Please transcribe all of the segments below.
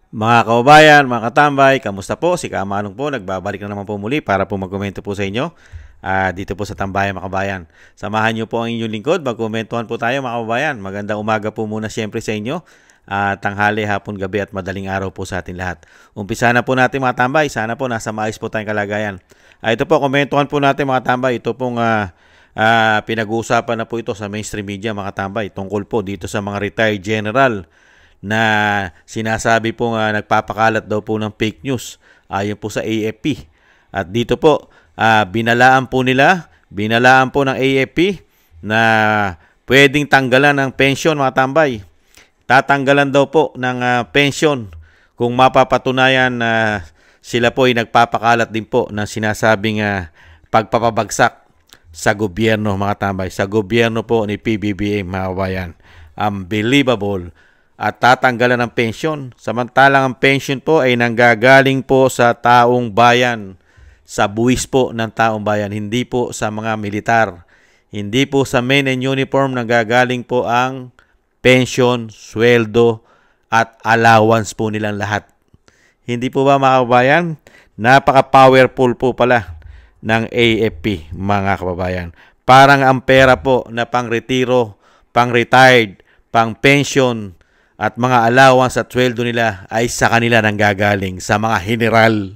Mga kababayan, mga katambay, kamusta po? Si Kamanong po, nagbabalik na naman po muli para po magkomento po sa inyo dito po sa Tambayan mga kababayan. Samahan niyo po ang inyong lingkod, magkomentuhan po tayo mga kababayan. Magandang umaga po muna siyempre sa inyo, tanghali, hapon, gabi at madaling araw po sa atin lahat. Umpisa na po natin mga tambay, sana po nasa maayos po tayong kalagayan. Ito po, komentuhan po natin mga tambay, ito pong pinag-uusapan na po ito sa mainstream media mga tambay, tungkol po dito sa mga retired general na sinasabi po nga nagpapakalat daw po ng fake news ayon po sa AFP. At dito po, binalaan po ng AFP na pwedeng tanggalan ng pension mga tambay. Tatanggalan daw po ng pension kung mapapatunayan na sila po ay nagpapakalat din po ng sinasabing pagpapabagsak sa gobyerno mga tambay. Sa gobyerno po ni PBBM mga kabayan. Unbelievable. At tatanggalan ng pension. Samantalang ang pension po ay nanggagaling po sa taong bayan, sa buwis po ng taong bayan, hindi po sa mga militar. Hindi po sa men in uniform nanggagaling po ang pension, sweldo at allowance po nilang lahat. Hindi po ba mga kababayan? Napaka-powerful po pala ng AFP mga kababayan. Parang ang pera po na pang-retiro, pang-retired, pang-pension, at mga allowance at sweldo nila ay sa kanila nanggagaling, sa mga general.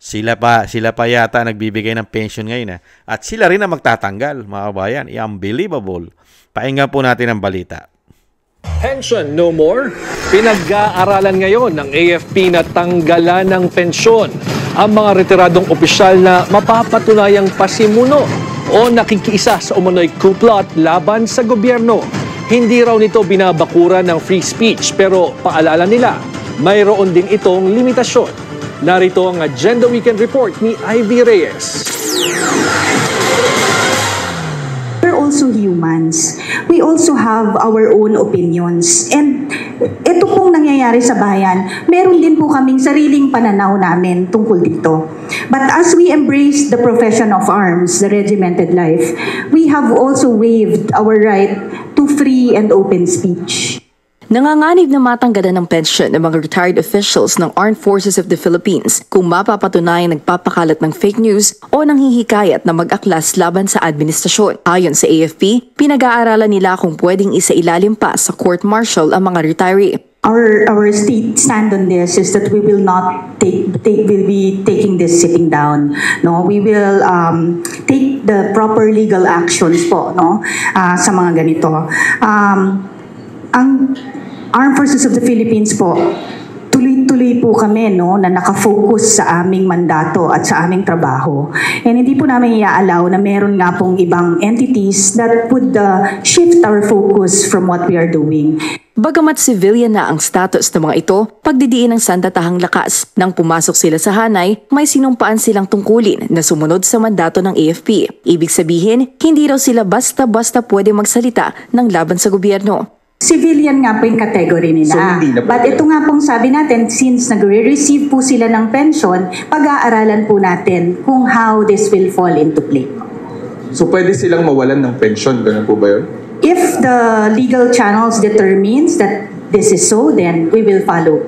Sila pa yata nagbibigay ng pension ngayon. At sila rin ang magtatanggal, mga kabayan. Unbelievable. Pakinggan po natin ang balita. Pension no more? Pinag-aaralan ngayon ng AFP na tanggalan ng pensyon ang mga retiradong opisyal na mapapatunayang pasimuno o nakikiisa sa umano'y coup plot laban sa gobyerno. Hindi raw nito binabakura ng free speech pero paalala nila, mayroon din itong limitasyon. Narito ang Agenda Weekend Report ni Ivy Reyes. We're also humans. We also have our own opinions. And ito pong nangyayari sa bayan, meron din po kaming sariling pananaw namin tungkol dito. But as we embrace the profession of arms, the regimented life, we have also waived our right to free and open speech. Nanganganib na matanggalan ng pensyon ng mga retired officials ng Armed Forces of the Philippines kung mapapatunayang nagpapakalat ng fake news o nanghihikayat na mag-aklas laban sa administrasyon. Ayon sa AFP, pinag-aaralan nila kung pwedeng isailalim pa sa court-martial ang mga retiree. Our stand on this is that we will not will be taking this sitting down. No, we will take the proper legal actions po, no, sa mga ganito. Ang Armed Forces of the Philippines po, tuloy-tuloy po kami, no, na nakafocus sa aming mandato at sa aming trabaho. And hindi po namin i-allow na meron nga pong ibang entities that would shift our focus from what we are doing. Bagamat civilian na ang status ng mga ito, pagdidiin ng sandatahang lakas. Nang pumasok sila sa hanay, may sinumpaan silang tungkulin na sumunod sa mandato ng AFP. Ibig sabihin, hindi raw sila basta-basta pwede magsalita ng laban sa gobyerno. Civilian nga po yung category nila. So, but ito nga pong sabi natin, since nagre-receive po sila ng pension, pag-aaralan po natin kung how this will fall into play. So pwede silang mawalan ng pension, ganun po ba yun? If the legal channels determines that this is so, then we will follow.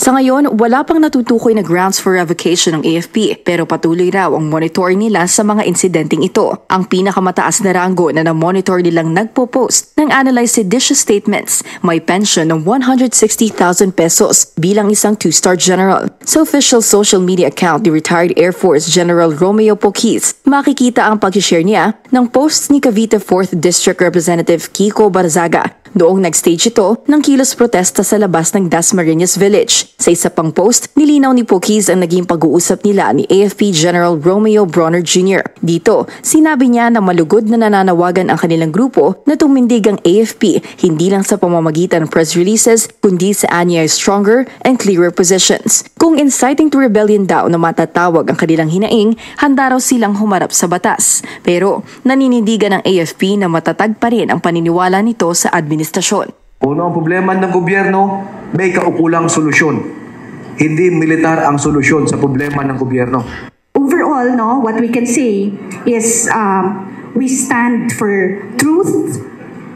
Sa ngayon, wala pang natutukoy na grounds for revocation ng AFP pero patuloy raw ang monitoring nila sa mga insidenteng ito. Ang pinakamataas na ranggo na na-monitor nilang nagpo-post ng analyzed seditious statements may pension ng 160,000 pesos bilang isang 2-star general. Sa official social media account ni retired Air Force General Romeo Poquiz, makikita ang pag-share niya ng posts ni Cavite 4th District Representative Kiko Barzaga. Noong nag-stage ito ng kilos protesta sa labas ng Dasmariñas Village. Sa isa pang post, nilinaw ni Poquiz ang naging pag-uusap nila ni AFP General Romeo Bronner Jr. Dito, sinabi niya na malugod na nananawagan ang kanilang grupo na tumindig ang AFP hindi lang sa pamamagitan ng press releases kundi sa anyay stronger and clearer positions. Kung inciting to rebellion daw na matatawag ang kanilang hinaing, handa raw silang humarap sa batas. Pero naninindigan ng AFP na matatag pa rin ang paniniwala nito sa administrasyon. Kung ang problema ng gobyerno, may kaukulang solusyon. Hindi militar ang solusyon sa problema ng gobyerno. Overall, no, what we can say is we stand for truth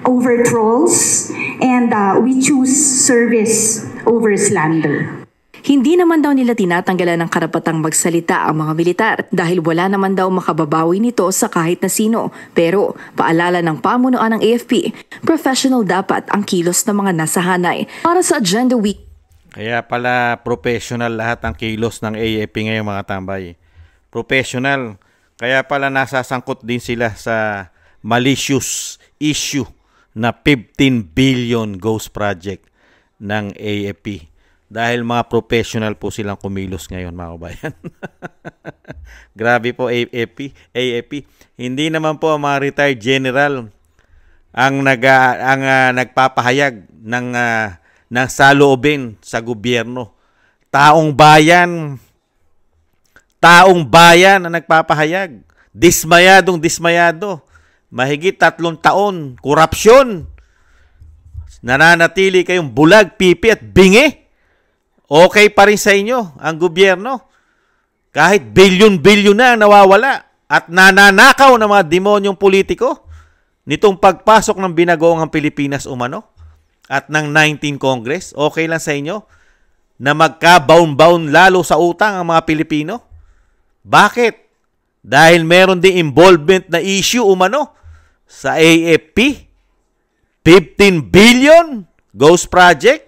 over trolls and we choose service over slander. Hindi naman daw nila tinatanggalan ng karapatang magsalita ang mga militar dahil wala naman daw makababawi nito sa kahit na sino. Pero paalala ng pamunuan ng AFP, professional dapat ang kilos ng mga nasahanay. Para sa Agenda Week, kaya pala professional lahat ang kilos ng AFP ngayon mga tambay. Professional. Kaya pala nasasangkot din sila sa malicious issue na 15 billion ghost project ng AFP. Dahil mga professional po silang kumilos ngayon mga kabayan. Grabe po AFP. Hindi naman po ang mga retired general ang nagpapahayag ng saloobin sa gobyerno. Taong bayan ang nagpapahayag. Dismayado. Mahigit 3 taon, korupsyon. Nananatili kayong bulag, pipi at bingi. Okay pa rin sa inyo ang gobyerno. Kahit bilyon-bilyon na nawawala at nananakaw ng mga demonyong politiko nitong pagpasok ng binagoong Pilipinas umano at ng 19 Congress, okay lang sa inyo na magka-baon-baon lalo sa utang ang mga Pilipino? Bakit? Dahil meron din involvement na issue umano sa AFP? 15 billion ghost project?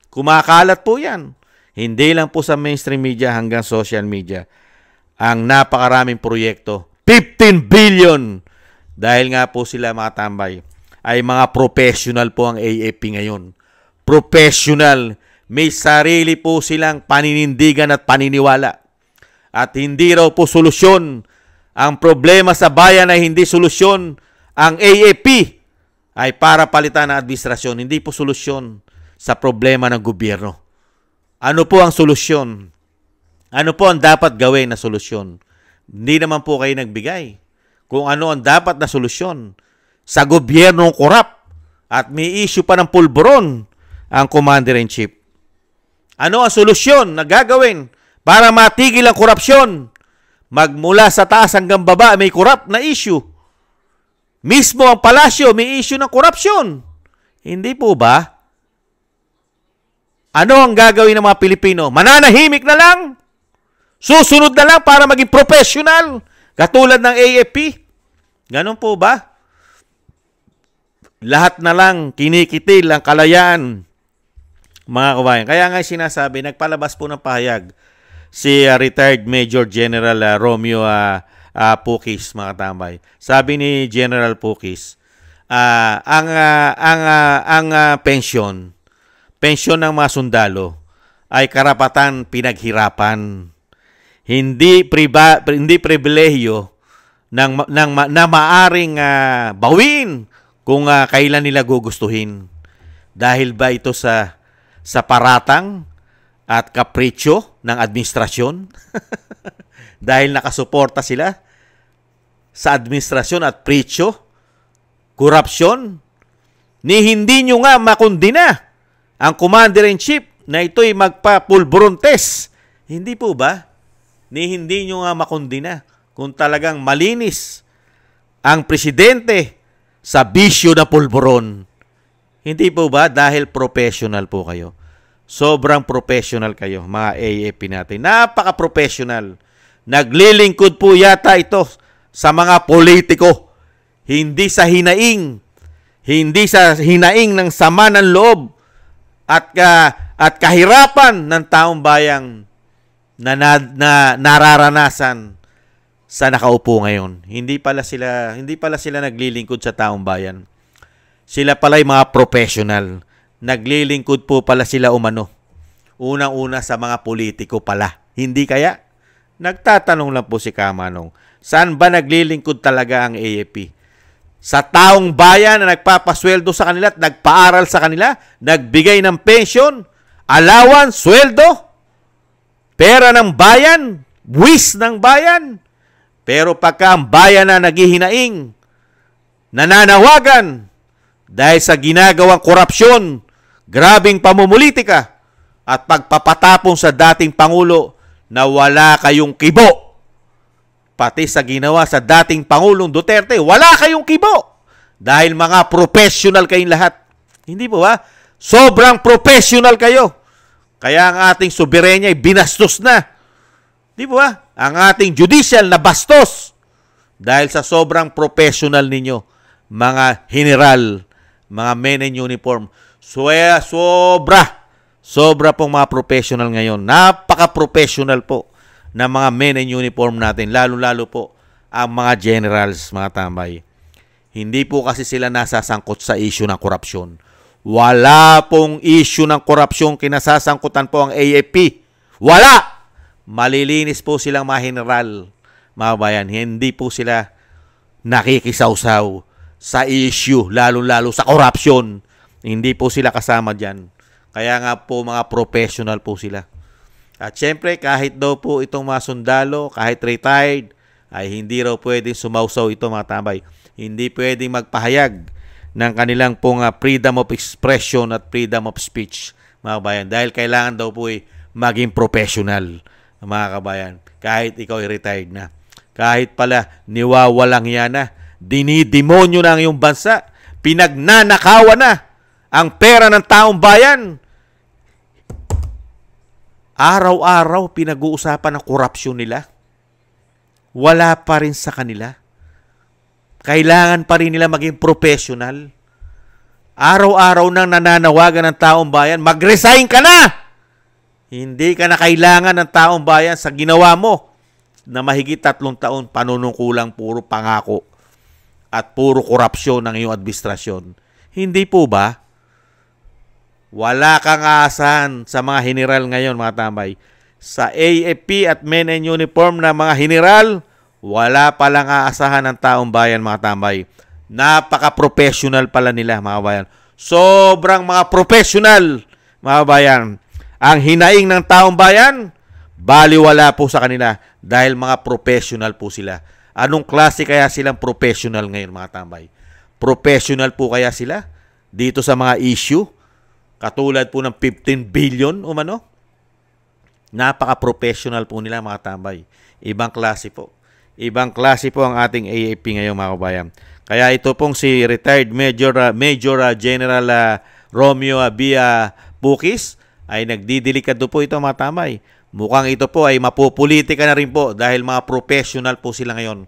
Kumakalat po yan. Hindi lang po sa mainstream media hanggang social media. Ang napakaraming proyekto. 15 billion! Dahil nga po sila mga tambay ay mga professional po ang AFP ngayon. Professional. May sarili po silang paninindigan at paniniwala. At hindi raw po solusyon ang problema sa bayan ay hindi solusyon. Ang AFP ay para palitan ng administrasyon. Hindi po solusyon sa problema ng gobyerno. Ano po ang solusyon? Ano po ang dapat gawin na solusyon? Hindi naman po kayo nagbigay kung ano ang dapat na solusyon sa gobyernong korap at may issue pa ng pulburon ang Commander-in-Chief. Ano ang solusyon na gagawin para matigil ang korupsyon? Magmula sa taas hanggang baba may korap na issue. Mismo ang palasyo may issue ng korupsyon. Hindi po ba? Ano ang gagawin ng mga Pilipino? Mananahimik na lang? Susunod na lang para maging professional? Katulad ng AFP? Ganun po ba? Lahat na lang kinikitil ang kalayaan, mga kabayan. Kaya nga sinasabi, nagpalabas po ng pahayag si retired Major General Romeo Pukis, mga tambay. Sabi ni General Pukis, ang pensyon ng mga sundalo ay karapatan pinaghirapan. Hindi pribilehyo na maaring bawiin kung kailan nila gugustuhin. Dahil ba ito sa paratang at kapritsyo ng administrasyon? Dahil nakasuporta sila sa administrasyon at pritsyo, korupsyon, ni hindi nyo nga makundina ang Commander-in-Chief na ito'y magpapulburontes. Hindi po ba? Ni hindi nyo nga makundina kung talagang malinis ang presidente sa bisyo na pulburon. Hindi po ba? Dahil professional po kayo. Sobrang professional kayo, mga AFP natin. Napaka-professional. Naglilingkod po yata ito sa mga politiko. Hindi sa hinaing. Hindi sa hinaing ng sama ng loob at kahirapan ng taong bayang na nararanasan sa nakaupo ngayon. Hindi pala sila naglilingkod sa taong bayan. Sila pala ay mga professional. Naglilingkod po pala sila umano. Unang-una sa mga politiko pala. Hindi kaya? Nagtatanong lang po si Kamanong, saan ba naglilingkod talaga ang AFP? Sa taong bayan na nagpapasweldo sa kanila at nagpaaral sa kanila, nagbigay ng pension, allowance, sweldo, pera ng bayan, buwis ng bayan. Pero pagka ang bayan na naghihinaing, nananawagan dahil sa ginagawang korupsyon, grabing pamumulitika at pagpapatapong sa dating Pangulo na wala kayong kibo. Pati sa ginawa sa dating Pangulong Duterte, wala kayong kibo. Dahil mga professional kayong lahat. Hindi po ba? Sobrang professional kayo. Kaya ang ating soberenya ay binastos na. Di ba? Ang ating judicial na bastos. Dahil sa sobrang professional ninyo, mga general, mga men in uniform. Sobra pong mga professional ngayon. Napaka-professional po ng mga men in uniform natin. Lalo-lalo po ang mga generals, mga tambay. Hindi po kasi sila nasasangkot sa issue ng korupsyon. Wala pong issue ng korupsyon kinasasangkutan po ang AFP. Wala! Malilinis po silang mga general, mga bayan. Hindi po sila nakikisawsaw sa issue, lalo-lalo sa korupsyon. Hindi po sila kasama dyan. Kaya nga po mga professional po sila. At syempre, kahit daw po itong mga sundalo, kahit retired, ay hindi raw pwedeng sumawsaw ito, mga tambay. Hindi pwedeng magpahayag ng kanilang pong freedom of expression at freedom of speech, mga kabayan. Dahil kailangan daw po maging professional, mga kabayan. Kahit ikaw ay retired na. Kahit pala niwawalang yan na, dinidemonyo na ang iyong bansa, pinagnanakawan na ang pera ng taong bayan. Araw-araw pinag-uusapan ang korupsyon nila. Wala pa rin sa kanila. Kailangan pa rin nila maging professional. Araw-araw nang nananawagan ng taong bayan, mag-resign ka na! Hindi ka na kailangan ng taong bayan sa ginawa mo na mahigit 3 taon panunungkulang puro pangako at puro korupsyon ng iyong administrasyon. Hindi po ba? Wala kang aasahan sa mga general ngayon, mga tambay. Sa AFP at men in uniform na mga general, wala palang aasahan ng taong bayan, mga tambay. Napaka-professional pala nila, mga bayan. Sobrang mga professional, mga bayan. Ang hinaing ng taong bayan, baliwala po sa kanila dahil mga professional po sila. Anong klase kaya silang professional ngayon, mga tambay? Professional po kaya sila dito sa mga issue? Katulad po ng 15 billion umano? Napaka-professional po nila, mga tambay. Ibang klase po. Ibang klase po ang ating AFP ngayon, mga kabayan. Kaya ito pong si retired Major General Romeo Abia Bukis ay nagdidelikado po ito, mga tambay. Mukhang ito po ay mapupolitika na rin po dahil mga professional po sila ngayon.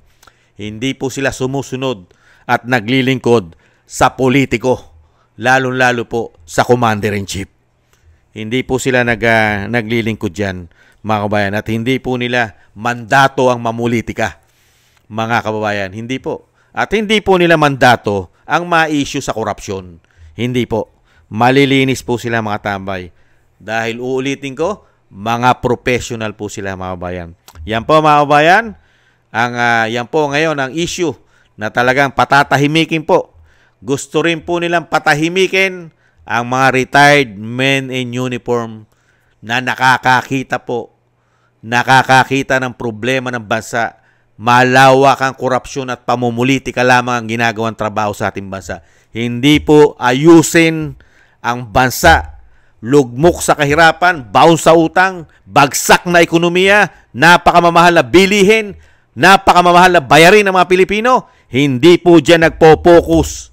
Hindi po sila sumusunod at naglilingkod sa politiko, lalong-lalo po sa Commander-in-Chief. Hindi po sila naglilingkod dyan, mga kabayan. At hindi po nila mandato ang mamulitika, mga kababayan. Hindi po. At hindi po nila mandato ang ma-issue sa korupsyon. Hindi po. Malilinis po sila, mga tambay. Dahil uulitin ko, mga professional po sila, mga kabayan. Yan po, mga kabayan. Yan po ngayon ang issue na talagang patatahimikin po. Gusto rin po nilang patahimikin ang mga retired men in uniform na nakakakita ng problema ng bansa. Malawak ang korupsyon at pamumulitika lamang ang ginagawang trabaho sa ating bansa. Hindi po ayusin ang bansa. Lugmok sa kahirapan, baon sa utang, bagsak na ekonomiya, napakamamahal na bilihin, napakamamahal na bayarin ng mga Pilipino. Hindi po dyan nagpo-focus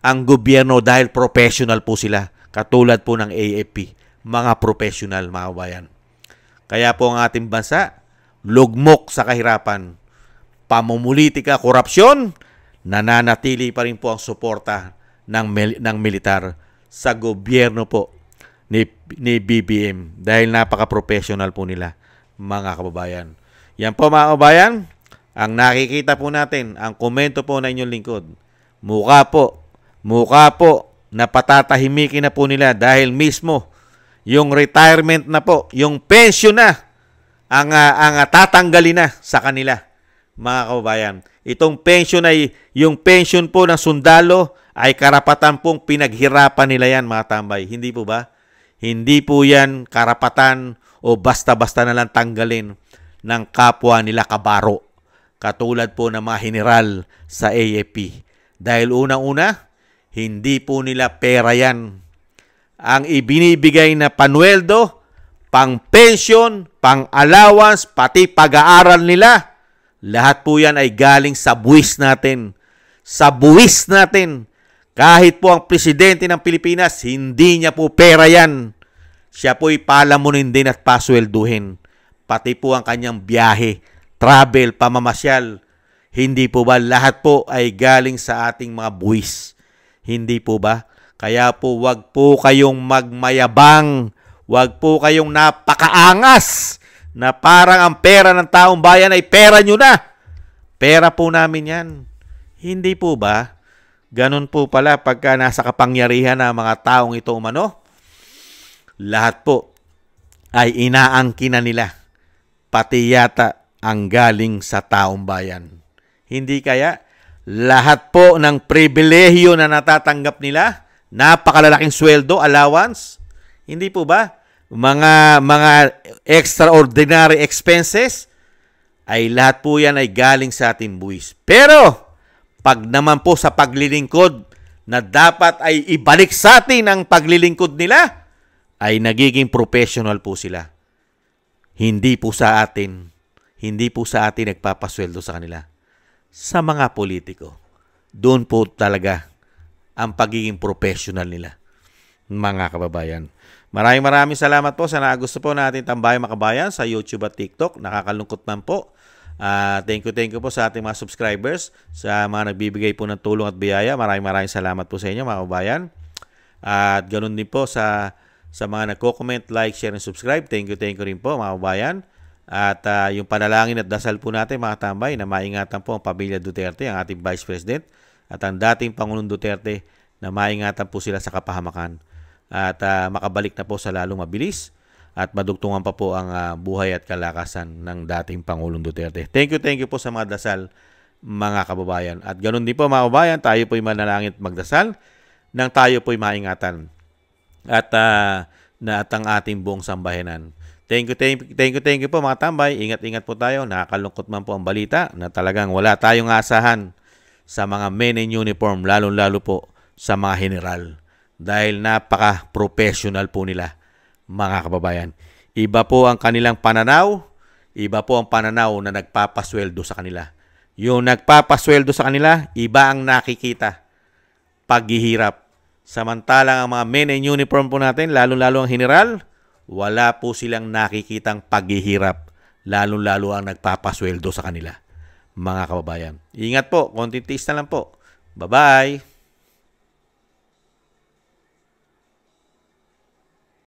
ang gobyerno dahil professional po sila. Katulad po ng AFP, mga professional, mga bayan. Kaya po ang ating bansa, lugmok sa kahirapan, pamumulitika, korupsyon, nananatili pa rin po ang suporta ng militar sa gobyerno po ni BBM dahil napaka-professional po nila, mga kababayan. Yan po, mga kababayan, ang nakikita po natin, ang komento po na inyong lingkod. Mukha po na patatahimikin na po nila dahil mismo yung retirement na po, yung pension na ang tatanggalin na sa kanila, mga kababayan. Itong pension ay, yung pension po ng sundalo ay karapatan pong pinaghirapan nila yan, mga tambay. Hindi po ba? Hindi po yan karapatan o basta-basta na lang tanggalin ng kapwa nila kabaro. Katulad po ng mga general sa AFP. Dahil unang-una, hindi po nila pera yan. Ang ibinibigay na panweldo, pang pension, pang allowance, pati pag-aaral nila, lahat po yan ay galing sa buwis natin. Sa buwis natin. Kahit po ang presidente ng Pilipinas, hindi niya po pera yan. siya po'y palamunin din at paswelduhin. Pati po ang kanyang biyahe, travel, pamamasyal. Hindi po ba lahat po ay galing sa ating mga buwis? Hindi po ba? Kaya po wag po kayong magmayabang. Wag po kayong napakaangas na parang ang pera ng taong bayan ay pera nyo na. Pera po namin yan. Hindi po ba? Ganun po pala pagka nasa kapangyarihan ng mga taong ito umano. Lahat po ay inaangkin na nila. Pati yata ang galing sa taong bayan. Hindi kaya lahat po ng pribilehiyo na natatanggap nila, napakalalaking sweldo, allowance, hindi po ba? Mga extraordinary expenses, ay lahat po yan ay galing sa ating buwis. Pero, pag naman po sa paglilingkod na dapat ay ibalik sa atin ang paglilingkod nila, ay nagiging professional po sila. Hindi po sa atin nagpapasweldo sa kanila. Sa mga politiko, doon po talaga ang pagiging professional nila, mga kababayan. Maraming salamat po sa nagusto po natin Tambayang Makabayan sa YouTube at TikTok. Nakakalungkot man po. Thank you po sa ating mga subscribers, sa mga nagbibigay po ng tulong at biyaya. Maraming salamat po sa inyo, mga kababayan. At ganoon din po sa mga nagko-comment, like, share, and subscribe. Thank you rin po, mga kababayan. At yung panalangin at dasal po natin, mga tambay, na maingatan po ang pamilya Duterte, ang ating Vice President, at ang dating Pangulong Duterte, na maingatan po sila sa kapahamakan. At makabalik na po sa lalong mabilis at madugtungan pa po ang buhay at kalakasan ng dating Pangulong Duterte. Thank you po sa mga dasal, mga kababayan. At ganoon din po, mga kababayan, tayo po'y manalangin at magdasal nang tayo po'y maingatan at ang ating buong sambayanan. Thank you po, mga tambay. Ingat po tayo. Nakakalungkot man po ang balita na talagang wala tayong asahan sa mga men in uniform, lalo po sa mga general. Dahil napaka-professional po nila, mga kababayan. Iba po ang kanilang pananaw, iba po ang pananaw na nagpapasweldo sa kanila. Yung nagpapasweldo sa kanila, iba ang nakikita, paghihirap. Samantalang ang mga men in uniform po natin, lalo ang general, wala po silang nakikitang paghihirap, lalo ang nagpapasweldo sa kanila, mga kababayan. Ingat po, konting tiis na lang po. Bye-bye!